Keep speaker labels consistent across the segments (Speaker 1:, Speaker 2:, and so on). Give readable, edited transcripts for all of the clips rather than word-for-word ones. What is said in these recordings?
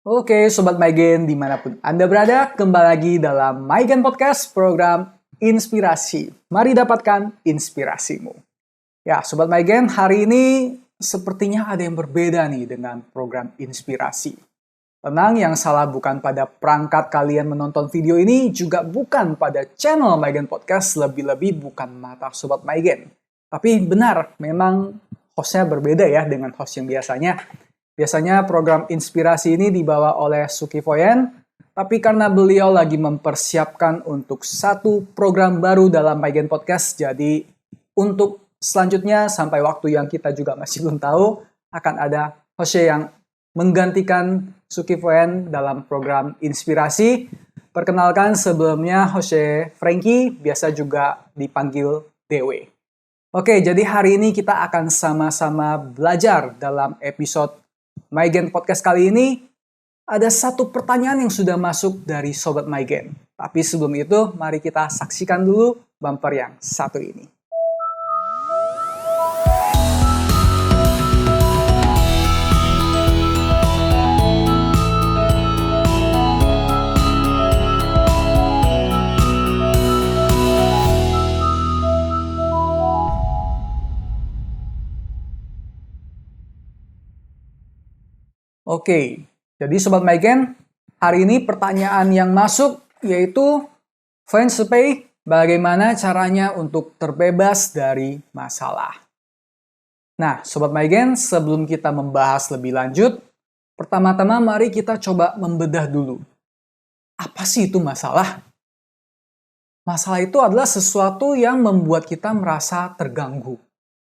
Speaker 1: Oke, Sobat Maigen dimanapun Anda berada, kembali lagi dalam Maigen Podcast program Inspirasi. Mari dapatkan inspirasimu. Ya, Sobat Maigen, hari ini sepertinya ada yang berbeda nih dengan program Inspirasi. Tenang, yang salah bukan pada perangkat kalian menonton video ini, juga bukan pada channel Maigen Podcast, lebih-lebih bukan mata Sobat Maigen. Tapi benar, memang hostnya berbeda ya dengan host yang biasanya. Biasanya program inspirasi ini dibawa oleh Suki Foyen, tapi karena beliau lagi mempersiapkan untuk satu program baru dalam Maigen Podcast, jadi untuk selanjutnya sampai waktu yang kita juga masih belum tahu, akan ada host yang menggantikan Suki Foyen dalam program inspirasi. Perkenalkan sebelumnya host Frankie, biasa juga dipanggil Dewe. Oke, jadi hari ini kita akan sama-sama belajar dalam episode Maigen Podcast kali ini. Ada satu pertanyaan yang sudah masuk dari Sobat Maigen. Tapi sebelum itu, mari kita saksikan dulu bumper yang satu ini. Oke, jadi Sobat Maigen, hari ini pertanyaan yang masuk yaitu Fenspay, bagaimana caranya untuk terbebas dari masalah? Nah, Sobat Maigen, sebelum kita membahas lebih lanjut, pertama-tama mari kita coba membedah dulu. Apa sih itu masalah? Masalah itu adalah sesuatu yang membuat kita merasa terganggu,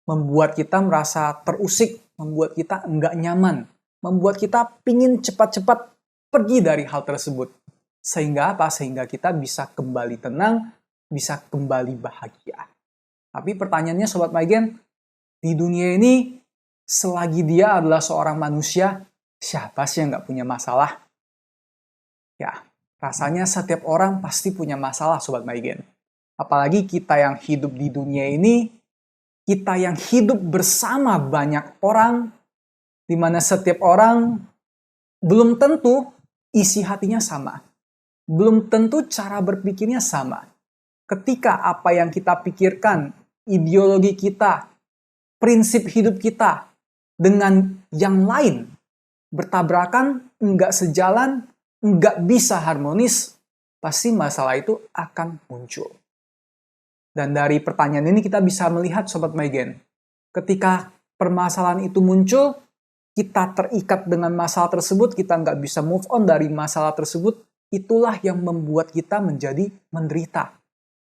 Speaker 1: membuat kita merasa terusik, membuat kita enggak nyaman, membuat kita pingin cepat-cepat pergi dari hal tersebut. Sehingga apa? Sehingga kita bisa kembali tenang, bisa kembali bahagia. Tapi pertanyaannya Sobat Maigen, di dunia ini selagi dia adalah seorang manusia, siapa sih yang nggak punya masalah? Ya, rasanya setiap orang pasti punya masalah Sobat Maigen. Apalagi kita yang hidup di dunia ini, kita yang hidup bersama banyak orang, di mana setiap orang belum tentu isi hatinya sama. Belum tentu cara berpikirnya sama. Ketika apa yang kita pikirkan, ideologi kita, prinsip hidup kita dengan yang lain bertabrakan, enggak sejalan, enggak bisa harmonis, pasti masalah itu akan muncul. Dan dari pertanyaan ini kita bisa melihat Sobat Maigen, ketika permasalahan itu muncul, kita terikat dengan masalah tersebut, kita nggak bisa move on dari masalah tersebut, itulah yang membuat kita menjadi menderita.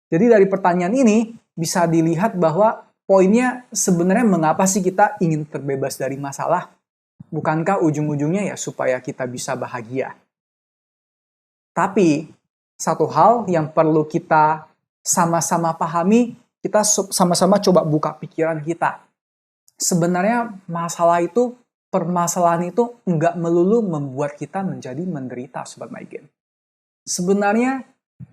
Speaker 1: Jadi dari pertanyaan ini bisa dilihat bahwa poinnya sebenarnya mengapa sih kita ingin terbebas dari masalah? Bukankah ujung-ujungnya ya supaya kita bisa bahagia? Tapi satu hal yang perlu kita sama-sama pahami, kita sama-sama coba buka pikiran kita. Sebenarnya permasalahan itu enggak melulu membuat kita menjadi menderita, Sobat Maigen. Sebenarnya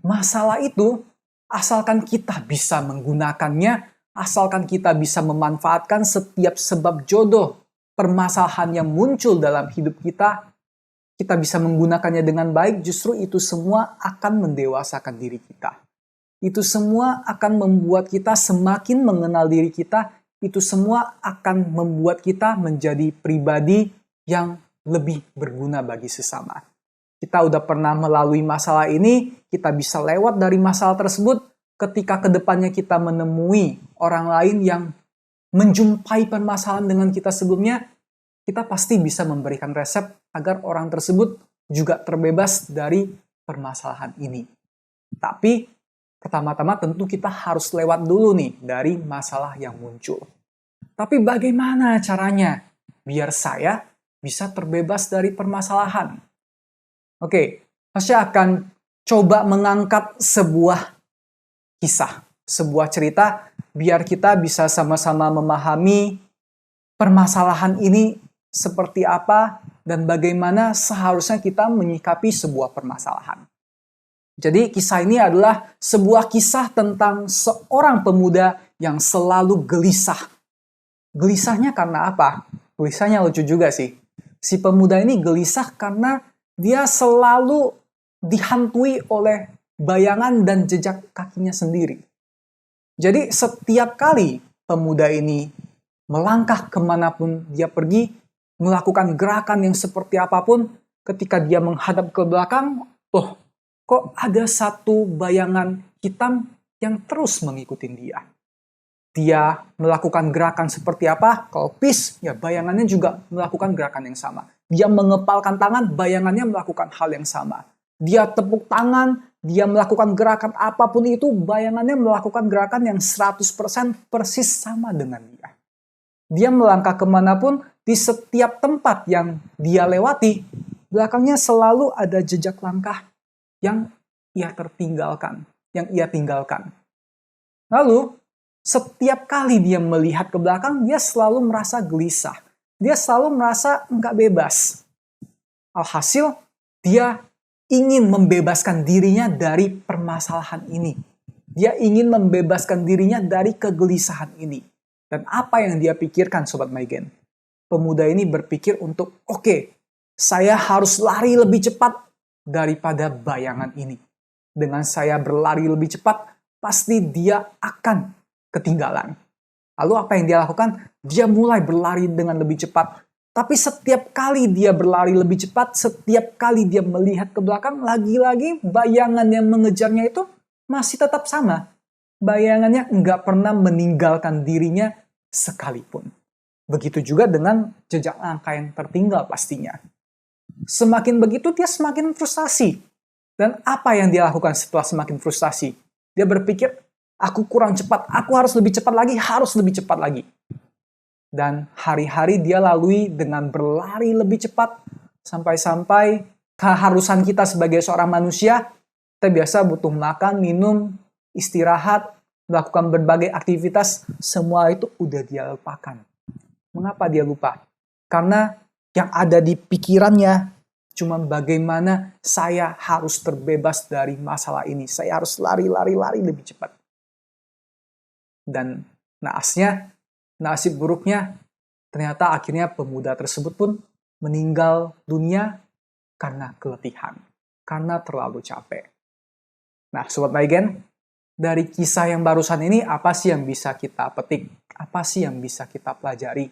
Speaker 1: masalah itu, asalkan kita bisa menggunakannya, asalkan kita bisa memanfaatkan setiap sebab jodoh permasalahan yang muncul dalam hidup kita bisa menggunakannya dengan baik, justru itu semua akan mendewasakan diri kita. Itu semua akan membuat kita semakin mengenal diri kita, itu semua akan membuat kita menjadi pribadi yang lebih berguna bagi sesama. Kita udah pernah melalui masalah ini, kita bisa lewat dari masalah tersebut ketika kedepannya kita menemui orang lain yang menjumpai permasalahan dengan kita sebelumnya, kita pasti bisa memberikan resep agar orang tersebut juga terbebas dari permasalahan ini. Tapi pertama-tama tentu kita harus lewat dulu nih dari masalah yang muncul. Tapi bagaimana caranya biar saya bisa terbebas dari permasalahan? Oke, saya akan coba mengangkat sebuah kisah, sebuah cerita, biar kita bisa sama-sama memahami permasalahan ini seperti apa dan bagaimana seharusnya kita menyikapi sebuah permasalahan. Jadi kisah ini adalah sebuah kisah tentang seorang pemuda yang selalu gelisah. Gelisahnya karena apa? Gelisahnya lucu juga sih. Si pemuda ini gelisah karena dia selalu dihantui oleh bayangan dan jejak kakinya sendiri. Jadi setiap kali pemuda ini melangkah kemanapun dia pergi, melakukan gerakan yang seperti apapun, ketika dia menghadap ke belakang, loh, kok ada satu bayangan hitam yang terus mengikuti dia. Dia melakukan gerakan seperti apa, kalau peace, ya bayangannya juga melakukan gerakan yang sama. Dia mengepalkan tangan, bayangannya melakukan hal yang sama. Dia tepuk tangan, dia melakukan gerakan apapun itu, bayangannya melakukan gerakan yang 100% persis sama dengan dia. Dia melangkah kemanapun, di setiap tempat yang dia lewati, belakangnya selalu ada jejak langkah yang ia tertinggalkan, yang ia tinggalkan. Lalu, setiap kali dia melihat ke belakang, dia selalu merasa gelisah. Dia selalu merasa nggak bebas. Alhasil, dia ingin membebaskan dirinya dari permasalahan ini. Dia ingin membebaskan dirinya dari kegelisahan ini. Dan apa yang dia pikirkan, Sobat Maigen? Pemuda ini berpikir untuk, oke, saya harus lari lebih cepat daripada bayangan ini. Dengan saya berlari lebih cepat, pasti dia akan ketinggalan. Lalu apa yang dia lakukan? Dia mulai berlari dengan lebih cepat. Tapi setiap kali dia berlari lebih cepat, setiap kali dia melihat ke belakang, lagi-lagi bayangan yang mengejarnya itu masih tetap sama. Bayangannya nggak pernah meninggalkan dirinya sekalipun. Begitu juga dengan jejak langkah yang tertinggal pastinya. Semakin begitu, dia semakin frustasi. Dan apa yang dia lakukan setelah semakin frustasi? Dia berpikir, aku kurang cepat, aku harus lebih cepat lagi, harus lebih cepat lagi. Dan hari-hari dia lalui dengan berlari lebih cepat, sampai-sampai keharusan kita sebagai seorang manusia, kita biasa butuh makan, minum, istirahat, melakukan berbagai aktivitas, semua itu udah dia lupakan. Mengapa dia lupa? Karena yang ada di pikirannya cuma bagaimana saya harus terbebas dari masalah ini. Saya harus lari lebih cepat. Dan nasib buruknya, ternyata akhirnya pemuda tersebut pun meninggal dunia karena keletihan, karena terlalu capek. Nah, Sobat Maigen, dari kisah yang barusan ini, apa sih yang bisa kita petik? Apa sih yang bisa kita pelajari?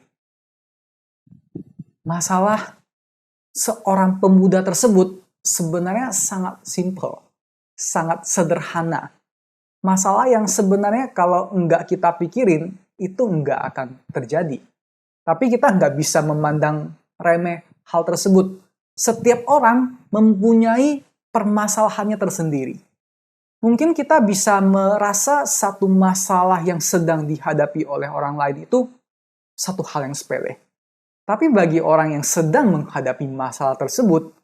Speaker 1: Masalah seorang pemuda tersebut sebenarnya sangat simple, sangat sederhana. Masalah yang sebenarnya kalau nggak kita pikirin, itu nggak akan terjadi. Tapi kita nggak bisa memandang remeh hal tersebut. Setiap orang mempunyai permasalahannya tersendiri. Mungkin kita bisa merasa satu masalah yang sedang dihadapi oleh orang lain itu satu hal yang sepele. Tapi bagi orang yang sedang menghadapi masalah tersebut,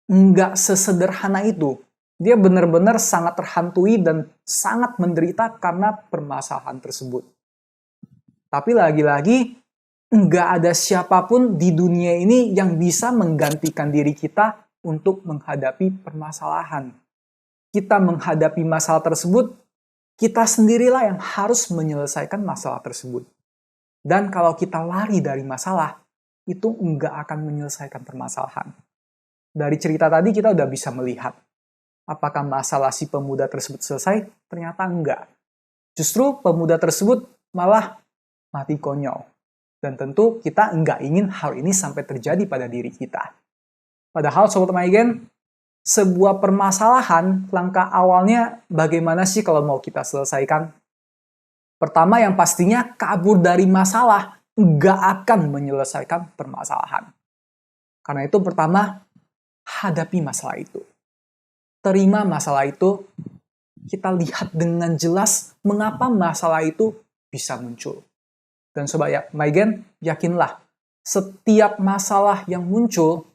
Speaker 1: nggak sesederhana itu. Dia benar-benar sangat terhantui dan sangat menderita karena permasalahan tersebut. Tapi lagi-lagi, nggak ada siapapun di dunia ini yang bisa menggantikan diri kita untuk menghadapi permasalahan. Kita menghadapi masalah tersebut, kita sendirilah yang harus menyelesaikan masalah tersebut. Dan kalau kita lari dari masalah, itu nggak akan menyelesaikan permasalahan. Dari cerita tadi kita udah bisa melihat, apakah masalah si pemuda tersebut selesai? Ternyata enggak. Justru pemuda tersebut malah mati konyol. Dan tentu kita enggak ingin hal ini sampai terjadi pada diri kita. Padahal Sobat Maigen, sebuah permasalahan, langkah awalnya bagaimana sih kalau mau kita selesaikan? Pertama yang pastinya kabur dari masalah enggak akan menyelesaikan permasalahan. Karena itu pertama, hadapi masalah itu. Terima masalah itu, kita lihat dengan jelas mengapa masalah itu bisa muncul. Dan Sobat Maigen, yakinlah, setiap masalah yang muncul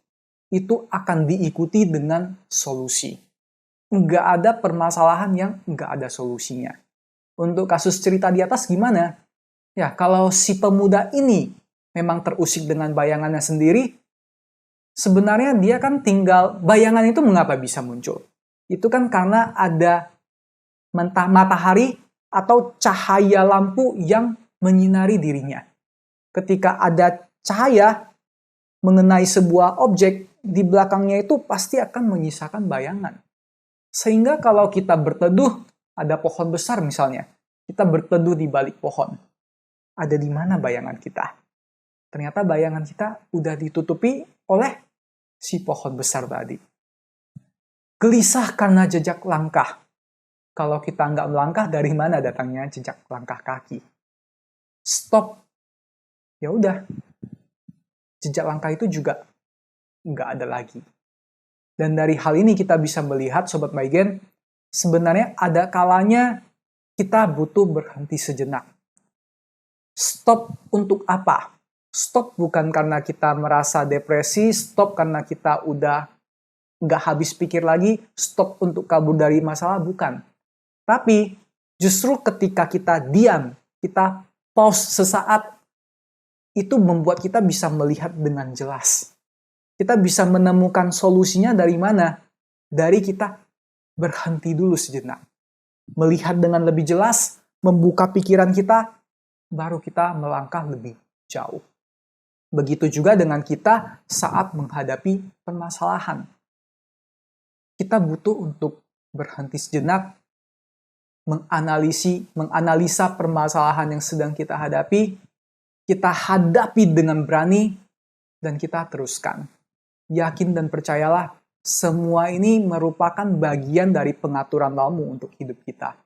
Speaker 1: itu akan diikuti dengan solusi. Nggak ada permasalahan yang nggak ada solusinya. Untuk kasus cerita di atas gimana? Ya, kalau si pemuda ini memang terusik dengan bayangannya sendiri, sebenarnya dia kan tinggal, bayangan itu mengapa bisa muncul? Itu kan karena ada matahari atau cahaya lampu yang menyinari dirinya. Ketika ada cahaya mengenai sebuah objek, di belakangnya itu pasti akan menyisakan bayangan. Sehingga kalau kita berteduh, ada pohon besar misalnya, kita berteduh di balik pohon. Ada di mana bayangan kita? Ternyata bayangan kita udah ditutupi oleh si pohon besar tadi. Gelisah karena jejak langkah. Kalau kita nggak melangkah, dari mana datangnya jejak langkah kaki? Stop. Ya udah, jejak langkah itu juga nggak ada lagi. Dan dari hal ini kita bisa melihat, Sobat Maigen, sebenarnya ada kalanya kita butuh berhenti sejenak. Stop untuk apa? Stop bukan karena kita merasa depresi, stop karena kita udah nggak habis pikir lagi, stop untuk kabur dari masalah, bukan. Tapi justru ketika kita diam, kita pause sesaat, itu membuat kita bisa melihat dengan jelas. Kita bisa menemukan solusinya dari mana? Dari kita berhenti dulu sejenak. Melihat dengan lebih jelas, membuka pikiran kita, baru kita melangkah lebih jauh. Begitu juga dengan kita saat menghadapi permasalahan. Kita butuh untuk berhenti sejenak, menganalisa permasalahan yang sedang kita hadapi, kita hadapi dengan berani, dan kita teruskan. Yakin dan percayalah, semua ini merupakan bagian dari pengaturan Allah untuk hidup kita.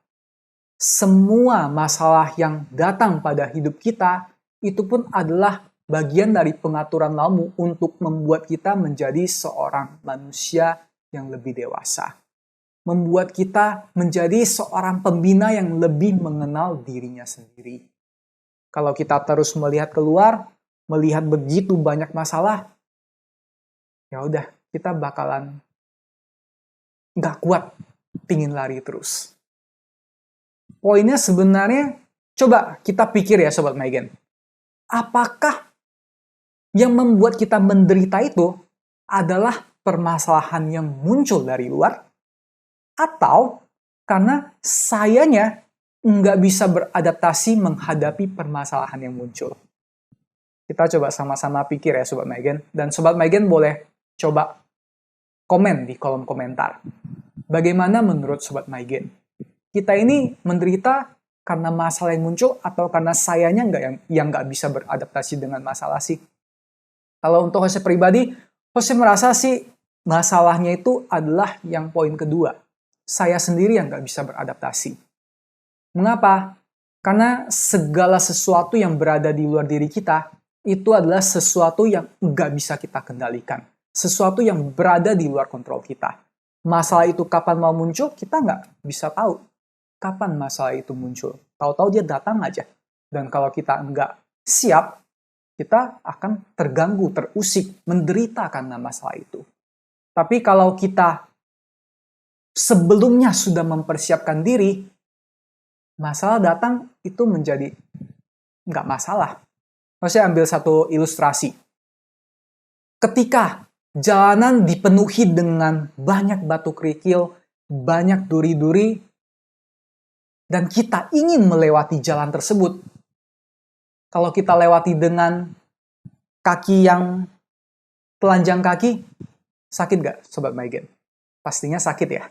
Speaker 1: Semua masalah yang datang pada hidup kita, itu pun adalah bagian dari pengaturan Allah untuk membuat kita menjadi seorang manusia yang lebih dewasa. Membuat kita menjadi seorang pembina yang lebih mengenal dirinya sendiri. Kalau kita terus melihat keluar, melihat begitu banyak masalah, ya udah, kita bakalan nggak kuat, pingin lari terus. Poinnya sebenarnya, coba kita pikir ya Sobat Maigen. Apakah yang membuat kita menderita itu adalah permasalahan yang muncul dari luar? Atau karena sayanya nggak bisa beradaptasi menghadapi permasalahan yang muncul? Kita coba sama-sama pikir ya Sobat Maigen. Dan Sobat Maigen boleh coba komen di kolom komentar. Bagaimana menurut Sobat Maigen? Kita ini menderita karena masalah yang muncul atau karena sayanya yang nggak bisa beradaptasi dengan masalah sih? Kalau untuk Jose pribadi, Jose merasa sih masalahnya itu adalah yang poin kedua. Saya sendiri yang nggak bisa beradaptasi. Mengapa? Karena segala sesuatu yang berada di luar diri kita, itu adalah sesuatu yang nggak bisa kita kendalikan. Sesuatu yang berada di luar kontrol kita. Masalah itu kapan mau muncul, kita nggak bisa tahu. Kapan masalah itu muncul? Tahu-tahu dia datang aja. Dan kalau kita nggak siap, kita akan terganggu, terusik, menderita karena masalah itu. Tapi kalau kita sebelumnya sudah mempersiapkan diri, masalah datang itu menjadi nggak masalah. Saya ambil satu ilustrasi. Ketika jalanan dipenuhi dengan banyak batu kerikil, banyak duri-duri, dan kita ingin melewati jalan tersebut, kalau kita lewati dengan kaki yang telanjang kaki, sakit nggak Sobat Maigen? Pastinya sakit ya.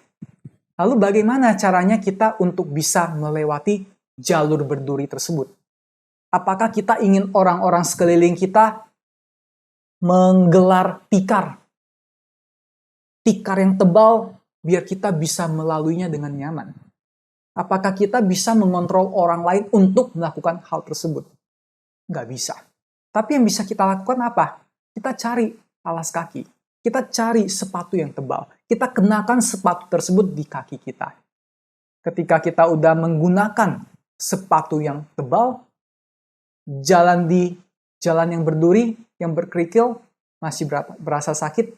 Speaker 1: Lalu bagaimana caranya kita untuk bisa melewati jalur berduri tersebut? Apakah kita ingin orang-orang sekeliling kita menggelar tikar yang tebal biar kita bisa melaluinya dengan nyaman? Apakah kita bisa mengontrol orang lain untuk melakukan hal tersebut? Nggak bisa. Tapi yang bisa kita lakukan apa? Kita cari alas kaki. Kita cari sepatu yang tebal. Kita kenakan sepatu tersebut di kaki kita. Ketika kita udah menggunakan sepatu yang tebal, jalan yang berduri, yang berkerikil, masih berasa sakit,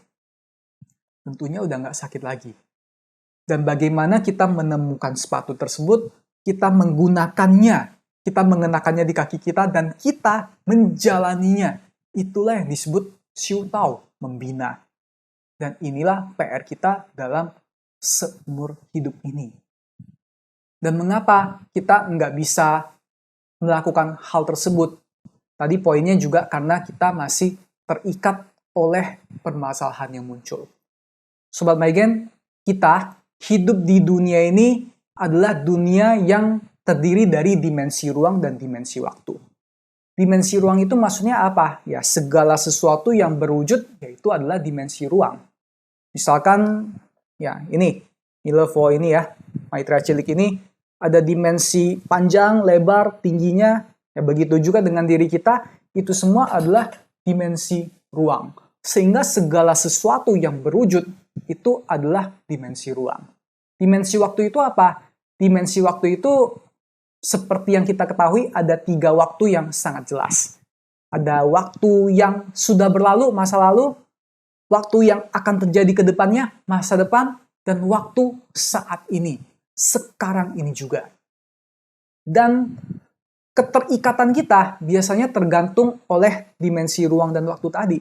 Speaker 1: tentunya udah nggak sakit lagi. Dan bagaimana kita menemukan sepatu tersebut, kita menggunakannya, kita mengenakannya di kaki kita, dan kita menjalaninya. Itulah yang disebut Siu Tao, membina. Dan inilah PR kita dalam seumur hidup ini. Dan mengapa kita nggak bisa melakukan hal tersebut? Tadi poinnya juga karena kita masih terikat oleh permasalahan yang muncul. Sobat Maigen, kita hidup di dunia ini adalah dunia yang terdiri dari dimensi ruang dan dimensi waktu. Dimensi ruang itu maksudnya apa? Ya, segala sesuatu yang berwujud yaitu adalah dimensi ruang. Misalkan, ya ini, Milevo ini ya, Maitreya cilik ini, ada dimensi panjang, lebar, tingginya, ya begitu juga dengan diri kita, itu semua adalah dimensi ruang. Sehingga segala sesuatu yang berwujud itu adalah dimensi ruang. Dimensi waktu itu apa? Dimensi waktu itu seperti yang kita ketahui ada 3 waktu yang sangat jelas. Ada waktu yang sudah berlalu, masa lalu, waktu yang akan terjadi ke depannya, masa depan, dan waktu saat ini, sekarang ini juga. Dan keterikatan kita biasanya tergantung oleh dimensi ruang dan waktu tadi.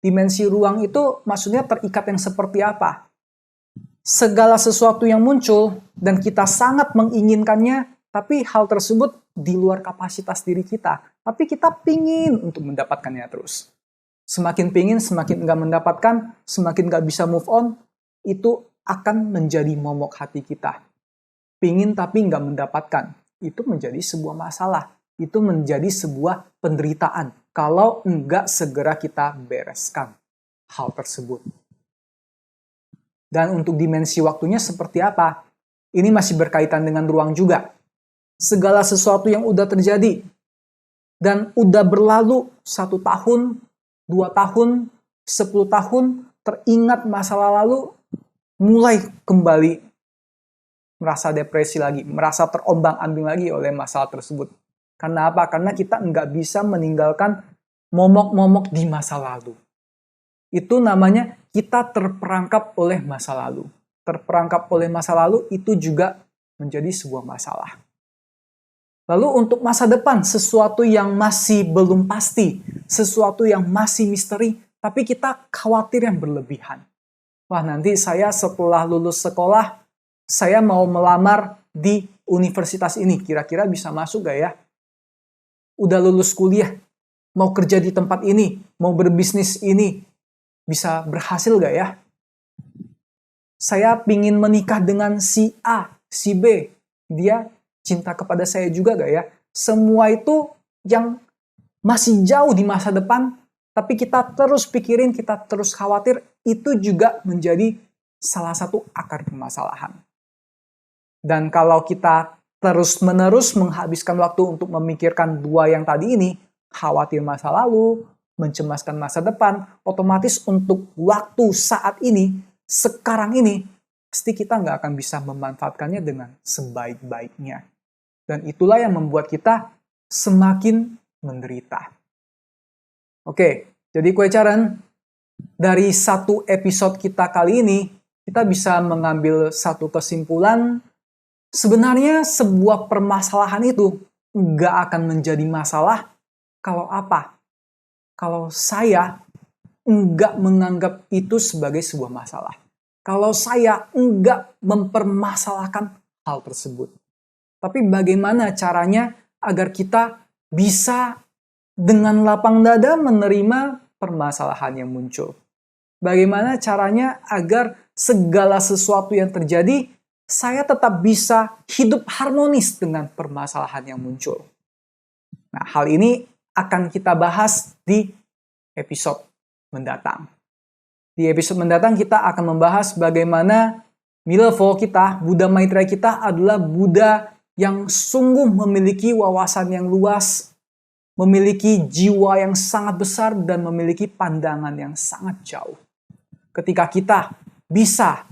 Speaker 1: Dimensi ruang itu maksudnya terikat yang seperti apa? Segala sesuatu yang muncul dan kita sangat menginginkannya, tapi hal tersebut di luar kapasitas diri kita. Tapi kita pingin untuk mendapatkannya terus. Semakin pingin, semakin nggak mendapatkan, semakin nggak bisa move on, itu akan menjadi momok hati kita. Pingin tapi nggak mendapatkan, itu menjadi sebuah masalah. Itu menjadi sebuah penderitaan kalau enggak segera kita bereskan hal tersebut. Dan untuk dimensi waktunya seperti apa? Ini masih berkaitan dengan ruang juga. Segala sesuatu yang udah terjadi dan udah berlalu 1 tahun, 2 tahun, 10 tahun, teringat masa lalu, mulai kembali merasa depresi lagi, merasa terombang-ambing lagi oleh masalah tersebut. Karena apa? Karena kita nggak bisa meninggalkan momok-momok di masa lalu. Itu namanya kita terperangkap oleh masa lalu. Terperangkap oleh masa lalu itu juga menjadi sebuah masalah. Lalu untuk masa depan, sesuatu yang masih belum pasti, sesuatu yang masih misteri, tapi kita khawatir yang berlebihan. Wah, nanti saya setelah lulus sekolah, saya mau melamar di universitas ini, kira-kira bisa masuk gak ya? Udah lulus kuliah, mau kerja di tempat ini, mau berbisnis ini, bisa berhasil gak ya? Saya pingin menikah dengan si A, si B, dia cinta kepada saya juga gak ya? Semua itu yang masih jauh di masa depan, tapi kita terus pikirin, kita terus khawatir, itu juga menjadi salah satu akar permasalahan. Dan kalau kita terus-menerus menghabiskan waktu untuk memikirkan 2 yang tadi ini, khawatir masa lalu, mencemaskan masa depan, otomatis untuk waktu saat ini, sekarang ini, pasti kita nggak akan bisa memanfaatkannya dengan sebaik-baiknya. Dan itulah yang membuat kita semakin menderita. Oke, jadi Kue Caren, dari 1 episode kita kali ini, kita bisa mengambil satu kesimpulan. Sebenarnya sebuah permasalahan itu nggak akan menjadi masalah kalau apa? Kalau saya nggak menganggap itu sebagai sebuah masalah. Kalau saya nggak mempermasalahkan hal tersebut. Tapi bagaimana caranya agar kita bisa dengan lapang dada menerima permasalahan yang muncul? Bagaimana caranya agar segala sesuatu yang terjadi saya tetap bisa hidup harmonis dengan permasalahan yang muncul. Nah, hal ini akan kita bahas di episode mendatang. Di episode mendatang kita akan membahas bagaimana Milevo kita, Buddha Maitreya kita adalah Buddha yang sungguh memiliki wawasan yang luas, memiliki jiwa yang sangat besar, dan memiliki pandangan yang sangat jauh. Ketika kita bisa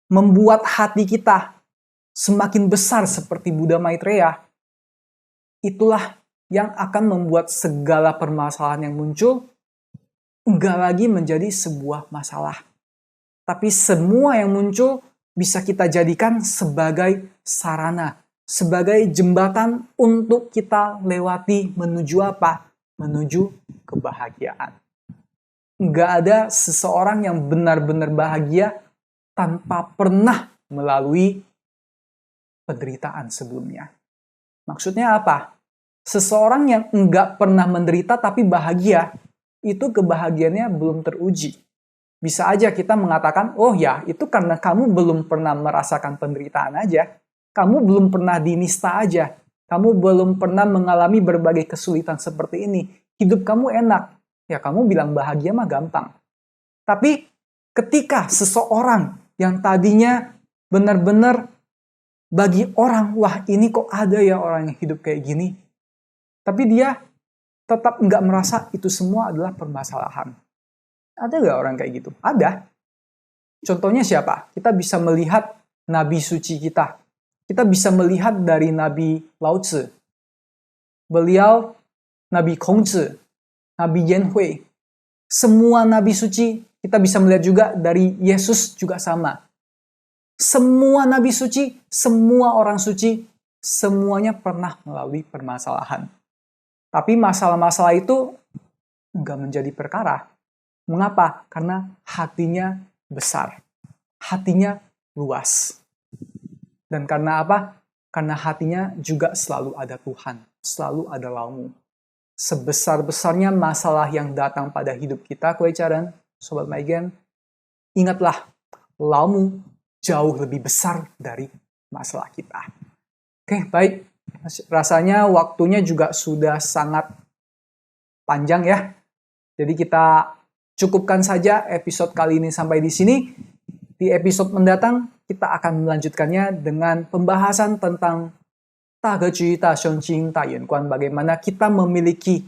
Speaker 1: membuat hati kita semakin besar seperti Buddha Maitreya, itulah yang akan membuat segala permasalahan yang muncul enggak lagi menjadi sebuah masalah. Tapi semua yang muncul bisa kita jadikan sebagai sarana, sebagai jembatan untuk kita lewati menuju apa? Menuju kebahagiaan. Enggak ada seseorang yang benar-benar bahagia tanpa pernah melalui penderitaan sebelumnya. Maksudnya apa? Seseorang yang enggak pernah menderita tapi bahagia, itu kebahagiaannya belum teruji. Bisa aja kita mengatakan, oh ya, itu karena kamu belum pernah merasakan penderitaan aja. Kamu belum pernah dinista aja. Kamu belum pernah mengalami berbagai kesulitan seperti ini. Hidup kamu enak. Ya, kamu bilang bahagia mah gampang. Tapi ketika seseorang yang tadinya benar-benar bagi orang, wah ini kok ada ya orang yang hidup kayak gini. Tapi dia tetap nggak merasa itu semua adalah permasalahan. Ada nggak orang kayak gitu? Ada. Contohnya siapa? Kita bisa melihat nabi suci kita. Kita bisa melihat dari Nabi Lao Tzu. Beliau Nabi Kongzi, Nabi Yanhui. Semua nabi suci, kita bisa melihat juga dari Yesus juga sama. Semua nabi suci, semua orang suci, semuanya pernah melalui permasalahan. Tapi masalah-masalah itu nggak menjadi perkara. Mengapa? Karena hatinya besar. Hatinya luas. Dan karena apa? Karena hatinya juga selalu ada Tuhan. Selalu ada laumu. Sebesar-besarnya masalah yang datang pada hidup kita, Kuecaran, Sobat Maigen, ingatlah, laumu jauh lebih besar dari masalah kita. Oke, baik. Rasanya waktunya juga sudah sangat panjang ya. Jadi kita cukupkan saja episode kali ini sampai di sini. Di episode mendatang, kita akan melanjutkannya dengan pembahasan tentang bagaimana kita memiliki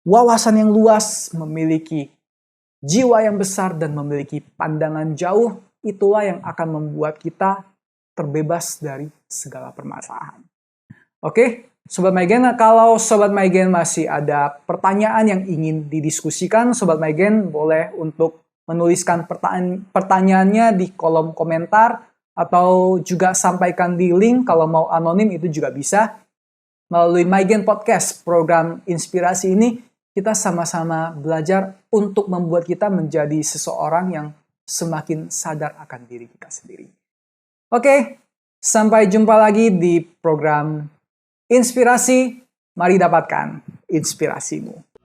Speaker 1: wawasan yang luas, memiliki jiwa yang besar, dan memiliki pandangan jauh. Itulah yang akan membuat kita terbebas dari segala permasalahan. Oke, Sobat Maigen, kalau Sobat Maigen masih ada pertanyaan yang ingin didiskusikan, Sobat Maigen boleh untuk menuliskan pertanyaannya di kolom komentar atau juga sampaikan di link kalau mau anonim itu juga bisa. Melalui Maigen Podcast, program inspirasi ini, kita sama-sama belajar untuk membuat kita menjadi seseorang yang semakin sadar akan diri kita sendiri. Oke, sampai jumpa lagi di program Inspirasi. Mari dapatkan inspirasimu.